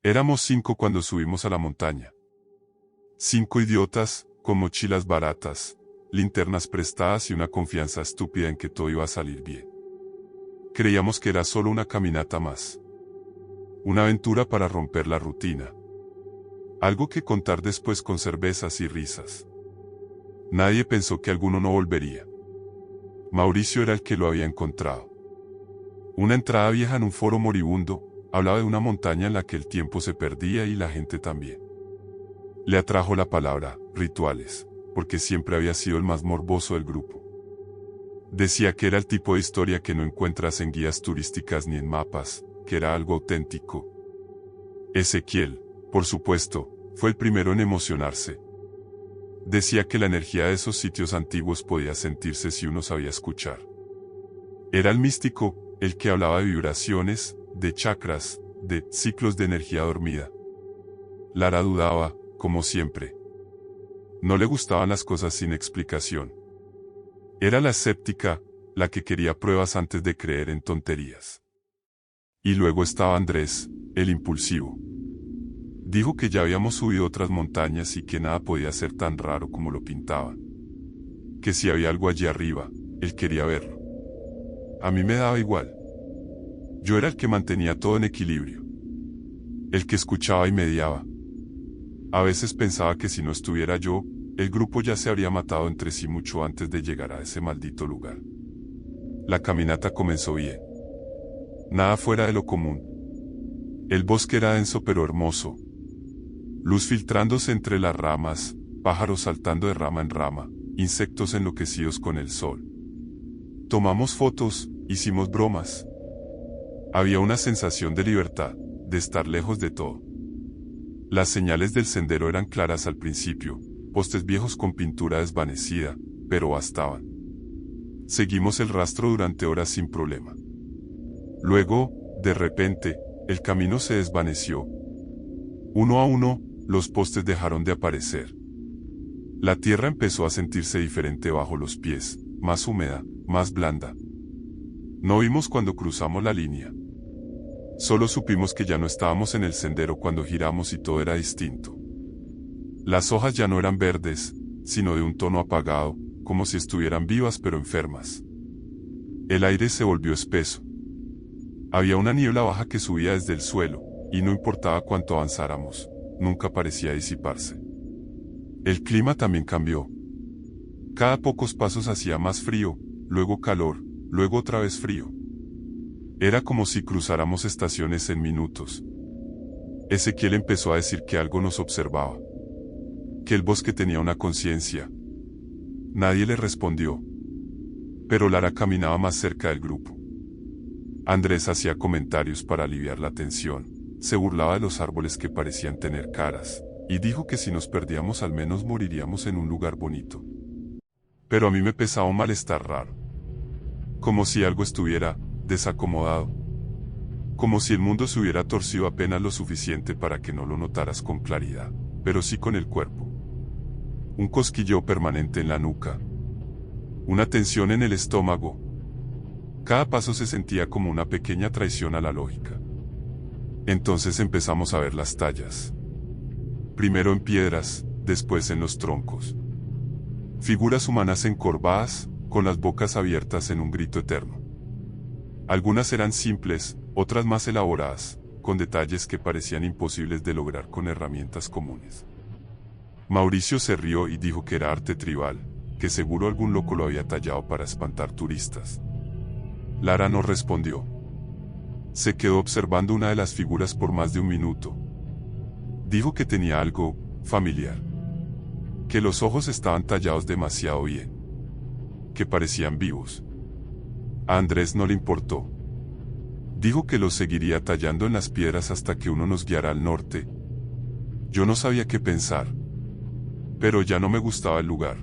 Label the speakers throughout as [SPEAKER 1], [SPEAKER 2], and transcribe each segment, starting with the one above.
[SPEAKER 1] Éramos 5 cuando subimos a la montaña. 5 idiotas, con mochilas baratas, linternas prestadas y una confianza estúpida en que todo iba a salir bien. Creíamos que era solo una caminata más. Una aventura para romper la rutina. Algo que contar después con cervezas y risas. Nadie pensó que alguno no volvería. Mauricio era el que lo había encontrado. Una entrada vieja en un foro moribundo, hablaba de una montaña en la que el tiempo se perdía y la gente también. Le atrajo la palabra, rituales, porque siempre había sido el más morboso del grupo. Decía que era el tipo de historia que no encuentras en guías turísticas ni en mapas, que era algo auténtico. Ezequiel, por supuesto, fue el primero en emocionarse. Decía que la energía de esos sitios antiguos podía sentirse si uno sabía escuchar. Era el místico, el que hablaba de vibraciones, de chakras, de ciclos de energía dormida. Lara dudaba, como siempre. No le gustaban las cosas sin explicación. Era la escéptica, la que quería pruebas antes de creer en tonterías. Y luego estaba Andrés, el impulsivo. Dijo que ya habíamos subido otras montañas y que nada podía ser tan raro como lo pintaban. Que si había algo allí arriba, él quería verlo. A mí me daba igual. Yo era el que mantenía todo en equilibrio. El que escuchaba y mediaba. A veces pensaba que si no estuviera yo, el grupo ya se habría matado entre sí mucho antes de llegar a ese maldito lugar. La caminata comenzó bien. Nada fuera de lo común. El bosque era denso pero hermoso. Luz filtrándose entre las ramas, pájaros saltando de rama en rama, insectos enloquecidos con el sol. Tomamos fotos, hicimos bromas. Había una sensación de libertad, de estar lejos de todo. Las señales del sendero eran claras al principio, postes viejos con pintura desvanecida, pero bastaban. Seguimos el rastro durante horas sin problema. Luego, de repente, el camino se desvaneció. Uno a uno, los postes dejaron de aparecer. La tierra empezó a sentirse diferente bajo los pies, más húmeda, más blanda. No vimos cuando cruzamos la línea. Solo supimos que ya no estábamos en el sendero cuando giramos y todo era distinto. Las hojas ya no eran verdes, sino de un tono apagado, como si estuvieran vivas pero enfermas. El aire se volvió espeso. Había una niebla baja que subía desde el suelo, y no importaba cuánto avanzáramos, nunca parecía disiparse. El clima también cambió. Cada pocos pasos hacía más frío, luego calor, luego otra vez frío. Era como si cruzáramos estaciones en minutos. Ezequiel empezó a decir que algo nos observaba. Que el bosque tenía una conciencia. Nadie le respondió. Pero Lara caminaba más cerca del grupo. Andrés hacía comentarios para aliviar la tensión, se burlaba de los árboles que parecían tener caras, y dijo que si nos perdíamos al menos moriríamos en un lugar bonito. Pero a mí me pesaba un malestar raro. Como si algo estuviera desacomodado. Como si el mundo se hubiera torcido apenas lo suficiente para que no lo notaras con claridad, pero sí con el cuerpo. Un cosquilleo permanente en la nuca. Una tensión en el estómago. Cada paso se sentía como una pequeña traición a la lógica. Entonces empezamos a ver las tallas. Primero en piedras, después en los troncos. Figuras humanas encorvadas, con las bocas abiertas en un grito eterno. Algunas eran simples, otras más elaboradas, con detalles que parecían imposibles de lograr con herramientas comunes. Mauricio se rió y dijo que era arte tribal, que seguro algún loco lo había tallado para espantar turistas. Lara no respondió. Se quedó observando una de las figuras por más de un minuto. Dijo que tenía algo familiar. Que los ojos estaban tallados demasiado bien. Que parecían vivos. A Andrés no le importó. Dijo que los seguiría tallando en las piedras hasta que uno nos guiara al norte. Yo no sabía qué pensar. Pero ya no me gustaba el lugar.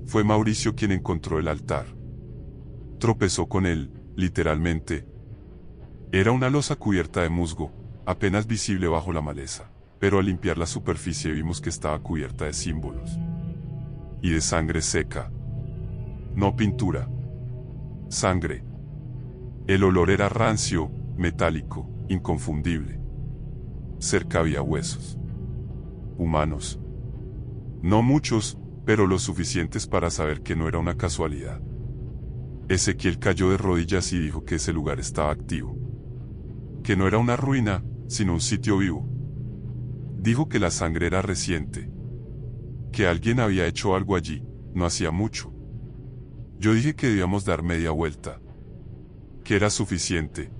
[SPEAKER 1] Fue Mauricio quien encontró el altar. Tropezó con él, literalmente. Era una losa cubierta de musgo, apenas visible bajo la maleza, pero al limpiar la superficie vimos que estaba cubierta de símbolos. Y de sangre seca. No pintura. Sangre. El olor era rancio, metálico, inconfundible. cerca había huesos. Humanos. No muchos, pero lo suficientes para saber que no era una casualidad. Ezequiel cayó de rodillas y dijo que ese lugar estaba activo. Que no era una ruina, sino un sitio vivo. Dijo que la sangre era reciente. Que alguien había hecho algo allí, no hacía mucho. Yo dije que debíamos dar media vuelta. Que era suficiente.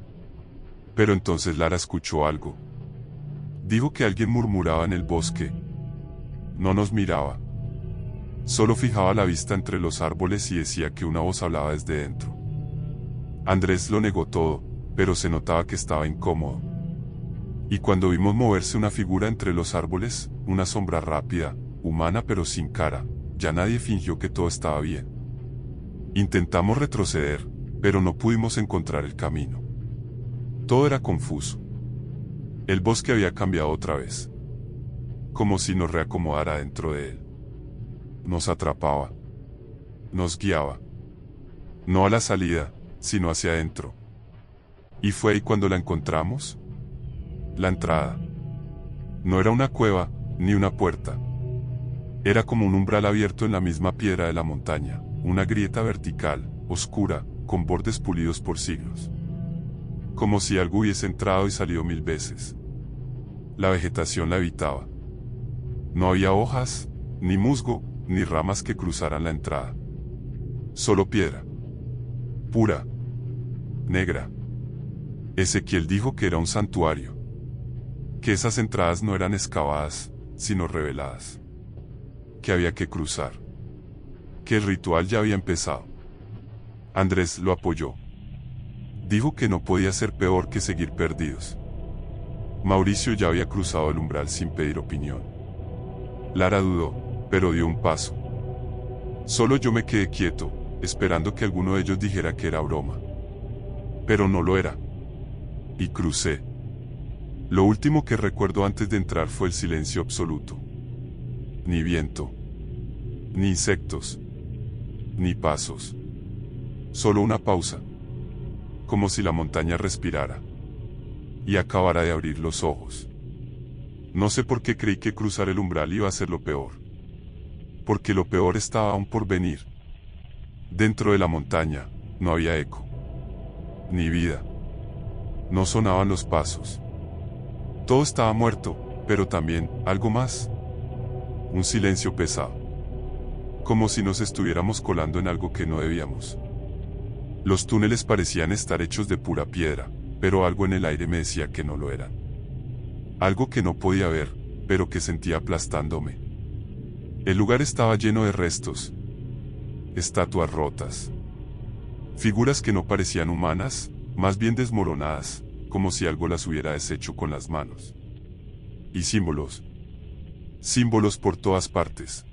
[SPEAKER 1] Pero entonces Lara escuchó algo. Dijo que alguien murmuraba en el bosque. No nos miraba. Solo fijaba la vista entre los árboles y decía que una voz hablaba desde dentro. Andrés lo negó todo, pero se notaba que estaba incómodo. Y cuando vimos moverse una figura entre los árboles, una sombra rápida, humana pero sin cara, ya nadie fingió que todo estaba bien. Intentamos retroceder, pero no pudimos encontrar el camino. Todo era confuso. El bosque había cambiado otra vez. Como si nos reacomodara dentro de él. Nos atrapaba. Nos guiaba. No a la salida, sino hacia adentro. Y fue ahí cuando la encontramos. La entrada. No era una cueva, ni una puerta. Era como un umbral abierto en la misma piedra de la montaña, una grieta vertical, oscura, con bordes pulidos por siglos. Como si algo hubiese entrado y salido 1000 veces. La vegetación la evitaba. No había hojas, ni musgo, ni ramas que cruzaran la entrada. Solo piedra. Pura. Negra. Ezequiel dijo que era un santuario. Que esas entradas no eran excavadas, sino reveladas. Que había que cruzar. Que el ritual ya había empezado. Andrés lo apoyó. Dijo que no podía ser peor que seguir perdidos. Mauricio ya había cruzado el umbral sin pedir opinión. Lara dudó, pero dio un paso. Solo yo me quedé quieto, esperando que alguno de ellos dijera que era broma. Pero no lo era. Y crucé. Lo último que recuerdo antes de entrar fue el silencio absoluto. Ni viento. Ni insectos. Ni pasos. Solo una pausa. Como si la montaña respirara. Y acabara de abrir los ojos. No sé por qué creí que cruzar el umbral iba a ser lo peor. Porque lo peor estaba aún por venir. Dentro de la montaña, no había eco. Ni vida. No sonaban los pasos. Todo estaba muerto, pero también, algo más. Un silencio pesado. Como si nos estuviéramos colando en algo que no debíamos. Los túneles parecían estar hechos de pura piedra, pero algo en el aire me decía que no lo eran. Algo que no podía ver, pero que sentía aplastándome. El lugar estaba lleno de restos. Estatuas rotas. Figuras que no parecían humanas, más bien desmoronadas, como si algo las hubiera deshecho con las manos. Y símbolos. Símbolos por todas partes.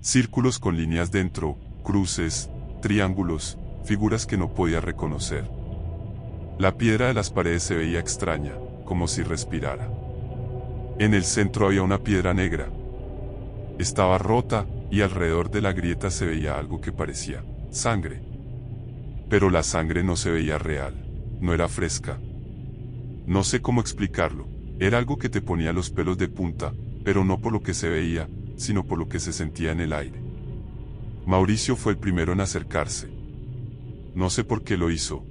[SPEAKER 1] Círculos con líneas dentro, cruces, triángulos, figuras que no podía reconocer. La piedra de las paredes se veía extraña, como si respirara. En el centro había una piedra negra. Estaba rota, y alrededor de la grieta se veía algo que parecía sangre. Pero la sangre no se veía real, no era fresca. No sé cómo explicarlo, era algo que te ponía los pelos de punta, pero no por lo que se veía, sino por lo que se sentía en el aire. Mauricio fue el primero en acercarse. No sé por qué lo hizo.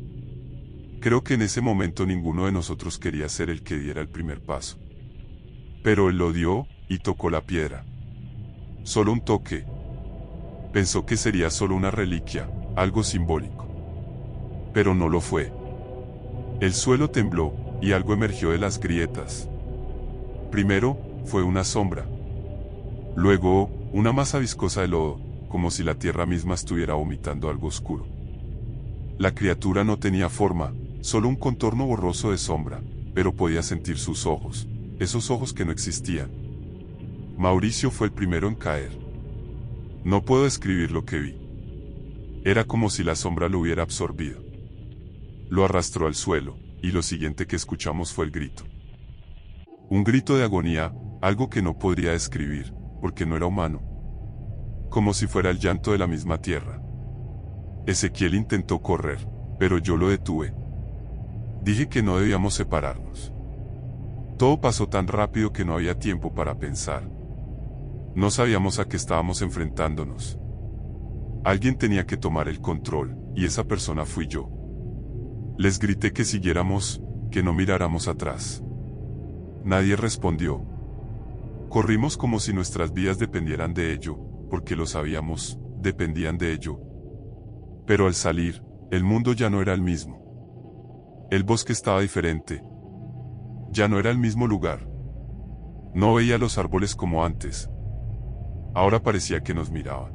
[SPEAKER 1] Creo que en ese momento ninguno de nosotros quería ser el que diera el primer paso. Pero él lo dio, y tocó la piedra. Solo un toque. Pensó que sería solo una reliquia, algo simbólico. Pero no lo fue. El suelo tembló, y algo emergió de las grietas. Primero, fue una sombra. Luego, una masa viscosa de lodo, como si la tierra misma estuviera vomitando algo oscuro. La criatura no tenía forma, solo un contorno borroso de sombra, pero podía sentir sus ojos, esos ojos que no existían. Mauricio fue el primero en caer. No puedo describir lo que vi. Era como si la sombra lo hubiera absorbido. Lo arrastró al suelo, y lo siguiente que escuchamos fue el grito. Un grito de agonía, algo que no podría describir, porque no era humano. Como si fuera el llanto de la misma tierra. Ezequiel intentó correr, pero yo lo detuve. Dije que no debíamos separarnos. Todo pasó tan rápido que no había tiempo para pensar. No sabíamos a qué estábamos enfrentándonos. Alguien tenía que tomar el control, y esa persona fui yo. Les grité que siguiéramos, que no miráramos atrás. Nadie respondió. Corrimos como si nuestras vidas dependieran de ello, porque lo sabíamos, dependían de ello. Pero al salir, el mundo ya no era el mismo. El bosque estaba diferente. Ya no era el mismo lugar. No veía los árboles como antes. Ahora parecía que nos miraban.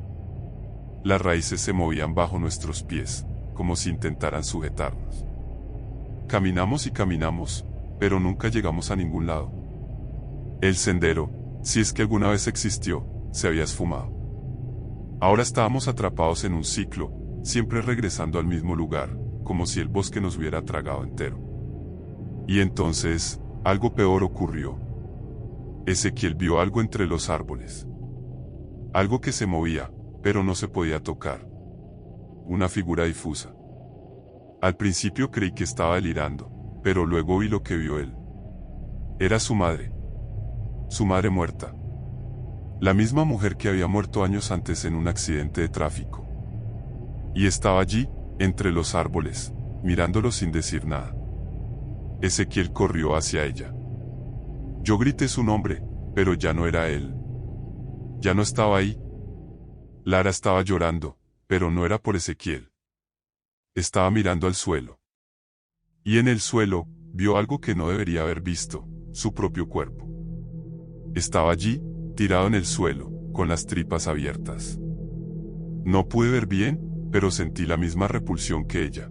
[SPEAKER 1] Las raíces se movían bajo nuestros pies, como si intentaran sujetarnos. Caminamos y caminamos, pero nunca llegamos a ningún lado. El sendero, si es que alguna vez existió, se había esfumado. Ahora estábamos atrapados en un ciclo, siempre regresando al mismo lugar, como si el bosque nos hubiera tragado entero. Y entonces, algo peor ocurrió. Ezequiel vio algo entre los árboles. Algo que se movía, pero no se podía tocar. Una figura difusa. Al principio creí que estaba delirando, pero luego vi lo que vio él. Era su madre. Su madre muerta. La misma mujer que había muerto años antes en un accidente de tráfico. Y estaba allí, entre los árboles, mirándolo sin decir nada. Ezequiel corrió hacia ella. Yo grité su nombre, pero ya no era él. Ya no estaba ahí. Lara estaba llorando, pero no era por Ezequiel. Estaba mirando al suelo. Y en el suelo, vio algo que no debería haber visto, su propio cuerpo. Estaba allí, tirado en el suelo, con las tripas abiertas. No pude ver bien, pero sentí la misma repulsión que ella.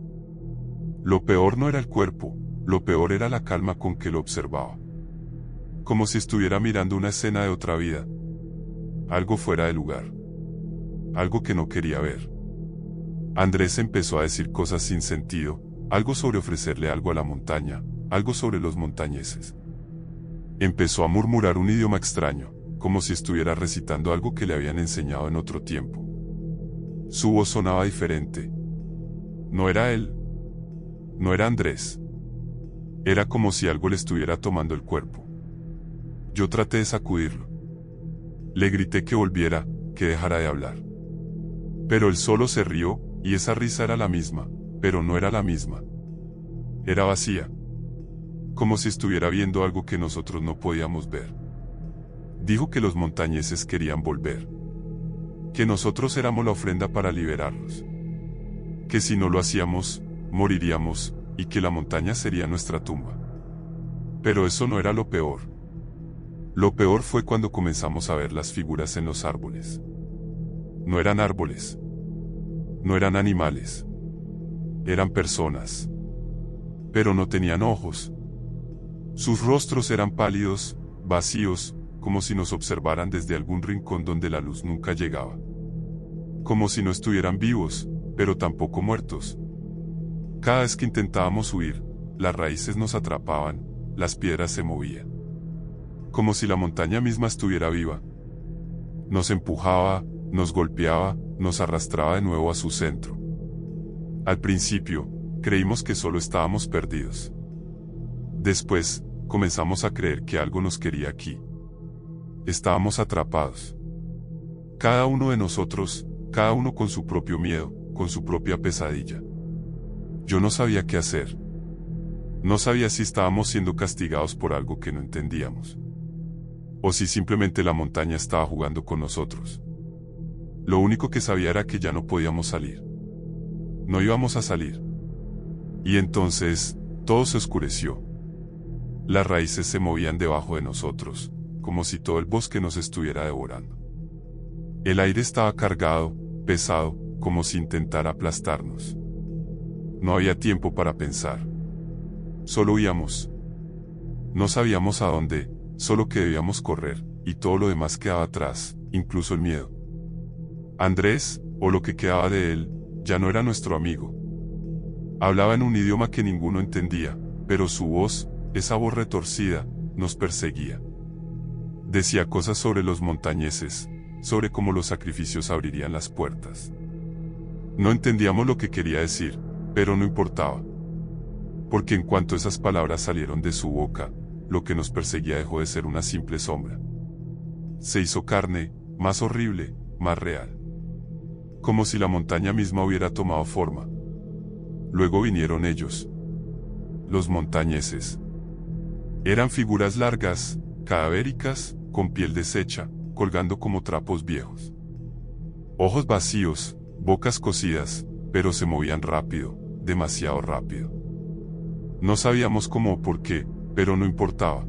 [SPEAKER 1] Lo peor no era el cuerpo, lo peor era la calma con que lo observaba. Como si estuviera mirando una escena de otra vida. Algo fuera de lugar. Algo que no quería ver. Andrés empezó a decir cosas sin sentido, algo sobre ofrecerle algo a la montaña, algo sobre los montañeses. Empezó a murmurar un idioma extraño, como si estuviera recitando algo que le habían enseñado en otro tiempo. Su voz sonaba diferente. No era él. No era Andrés. Era como si algo le estuviera tomando el cuerpo. Yo traté de sacudirlo. Le grité que volviera, que dejara de hablar. Pero él solo se rió, y esa risa era la misma, pero no era la misma. Era vacía. Como si estuviera viendo algo que nosotros no podíamos ver. Dijo que los montañeses querían volver. Que nosotros éramos la ofrenda para liberarlos. Que si no lo hacíamos, moriríamos, y que la montaña sería nuestra tumba. Pero eso no era lo peor. Lo peor fue cuando comenzamos a ver las figuras en los árboles. No eran árboles. No eran animales. Eran personas. Pero no tenían ojos. Sus rostros eran pálidos, vacíos, como si nos observaran desde algún rincón donde la luz nunca llegaba. Como si no estuvieran vivos, pero tampoco muertos. Cada vez que intentábamos huir, las raíces nos atrapaban, las piedras se movían. Como si la montaña misma estuviera viva. Nos empujaba, nos golpeaba, nos arrastraba de nuevo a su centro. Al principio, creímos que solo estábamos perdidos. Después, comenzamos a creer que algo nos quería aquí. Estábamos atrapados. Cada uno de nosotros, cada uno con su propio miedo, con su propia pesadilla. Yo no sabía qué hacer. No sabía si estábamos siendo castigados por algo que no entendíamos. O si simplemente la montaña estaba jugando con nosotros. Lo único que sabía era que ya no podíamos salir. No íbamos a salir. Y entonces, todo se oscureció. Las raíces se movían debajo de nosotros, como si todo el bosque nos estuviera devorando. El aire estaba cargado, pesado, como si intentara aplastarnos. No había tiempo para pensar. Solo huíamos. No sabíamos a dónde, solo que debíamos correr, y todo lo demás quedaba atrás, incluso el miedo. Andrés, o lo que quedaba de él, ya no era nuestro amigo. Hablaba en un idioma que ninguno entendía, pero su voz, esa voz retorcida, nos perseguía. Decía cosas sobre los montañeses, sobre cómo los sacrificios abrirían las puertas. No entendíamos lo que quería decir, pero no importaba. Porque en cuanto esas palabras salieron de su boca, lo que nos perseguía dejó de ser una simple sombra. Se hizo carne, más horrible, más real. Como si la montaña misma hubiera tomado forma. Luego vinieron ellos. Los montañeses. Eran figuras largas, cadavéricas, con piel deshecha, colgando como trapos viejos. Ojos vacíos, bocas cosidas, pero se movían rápido, demasiado rápido. No sabíamos cómo o por qué, pero no importaba.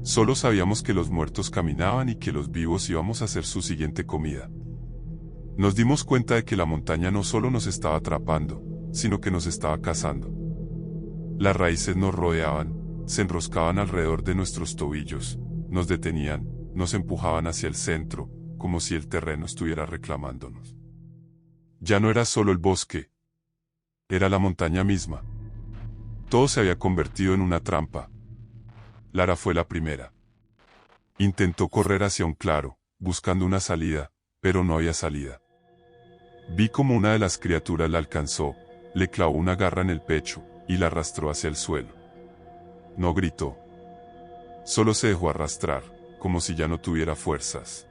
[SPEAKER 1] Solo sabíamos que los muertos caminaban y que los vivos íbamos a ser su siguiente comida. Nos dimos cuenta de que la montaña no solo nos estaba atrapando, sino que nos estaba cazando. Las raíces nos rodeaban, se enroscaban alrededor de nuestros tobillos, nos detenían, nos empujaban hacia el centro, como si el terreno estuviera reclamándonos. Ya no era solo el bosque, era la montaña misma. Todo se había convertido en una trampa. Lara fue la primera. Intentó correr hacia un claro, buscando una salida, pero no había salida. Vi como una de las criaturas la alcanzó, le clavó una garra en el pecho, y la arrastró hacia el suelo. No gritó. Solo se dejó arrastrar, como si ya no tuviera fuerzas.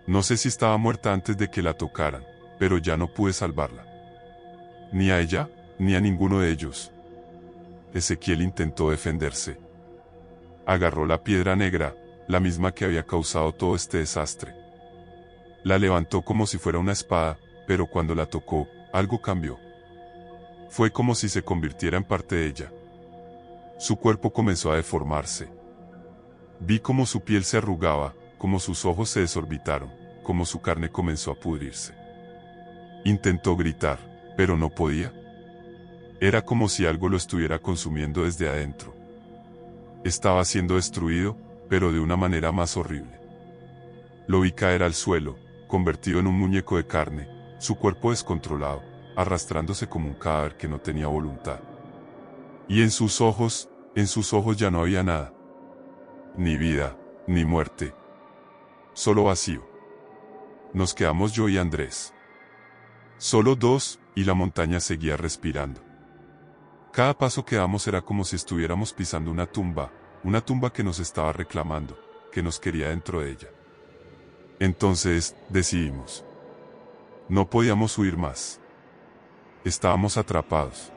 [SPEAKER 1] No sé si estaba muerta antes de que la tocaran, pero ya no pude salvarla. Ni a ella, ni a ninguno de ellos. Ezequiel intentó defenderse. Agarró la piedra negra, la misma que había causado todo este desastre. La levantó como si fuera una espada, pero cuando la tocó, algo cambió. Fue como si se convirtiera en parte de ella. Su cuerpo comenzó a deformarse. Vi cómo su piel se arrugaba, como sus ojos se desorbitaron, como su carne comenzó a pudrirse. Intentó gritar, pero no podía. Era como si algo lo estuviera consumiendo desde adentro. Estaba siendo destruido, pero de una manera más horrible. Lo vi caer al suelo, convertido en un muñeco de carne, su cuerpo descontrolado, arrastrándose como un cadáver que no tenía voluntad. Y en sus ojos ya no había nada. Ni vida, ni muerte. Solo vacío. Nos quedamos yo y Andrés. Solo dos, y la montaña seguía respirando. Cada paso que damos era como si estuviéramos pisando una tumba que nos estaba reclamando, que nos quería dentro de ella. Entonces, decidimos. No podíamos huir más. Estábamos atrapados.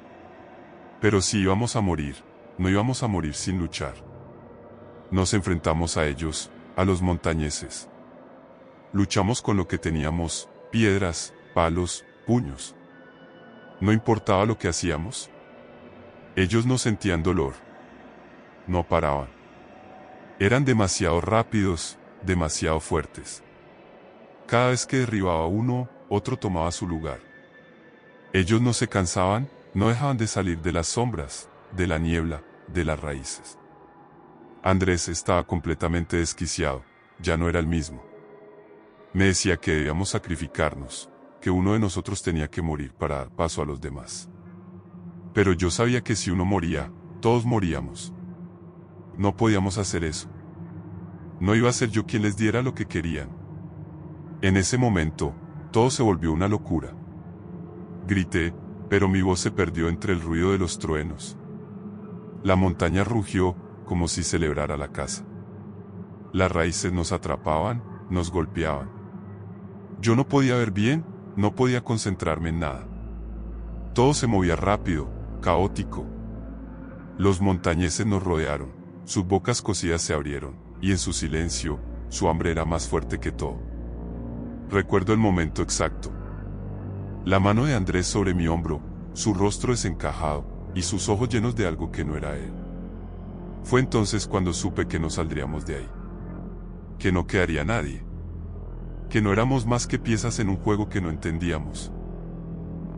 [SPEAKER 1] Pero si íbamos a morir, no íbamos a morir sin luchar. Nos enfrentamos a ellos, a los montañeses. Luchamos con lo que teníamos, piedras, palos, puños. No importaba lo que hacíamos. Ellos no sentían dolor. No paraban. Eran demasiado rápidos, demasiado fuertes. Cada vez que derribaba uno, otro tomaba su lugar. Ellos no se cansaban, no dejaban de salir de las sombras, de la niebla, de las raíces. Andrés estaba completamente desquiciado, ya no era el mismo. Me decía que debíamos sacrificarnos, que uno de nosotros tenía que morir para dar paso a los demás. Pero yo sabía que si uno moría, todos moríamos. No podíamos hacer eso. No iba a ser yo quien les diera lo que querían. En ese momento, todo se volvió una locura. Grité, pero mi voz se perdió entre el ruido de los truenos. La montaña rugió, como si celebrara la caza. Las raíces nos atrapaban, nos golpeaban. Yo no podía ver bien, no podía concentrarme en nada. Todo se movía rápido, caótico. Los montañeses nos rodearon, sus bocas cosidas se abrieron, y en su silencio, su hambre era más fuerte que todo. Recuerdo el momento exacto. La mano de Andrés sobre mi hombro, su rostro desencajado, y sus ojos llenos de algo que no era él. Fue entonces cuando supe que no saldríamos de ahí. Que no quedaría nadie. Que no éramos más que piezas en un juego que no entendíamos.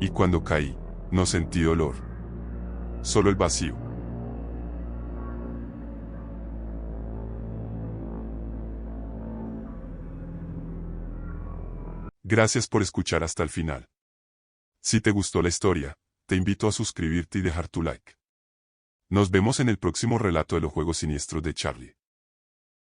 [SPEAKER 1] Y cuando caí, no sentí dolor. Solo el vacío. Gracias por escuchar hasta el final. Si te gustó la historia, te invito a suscribirte y dejar tu like. Nos vemos en el próximo relato de los juegos siniestros de Charlie.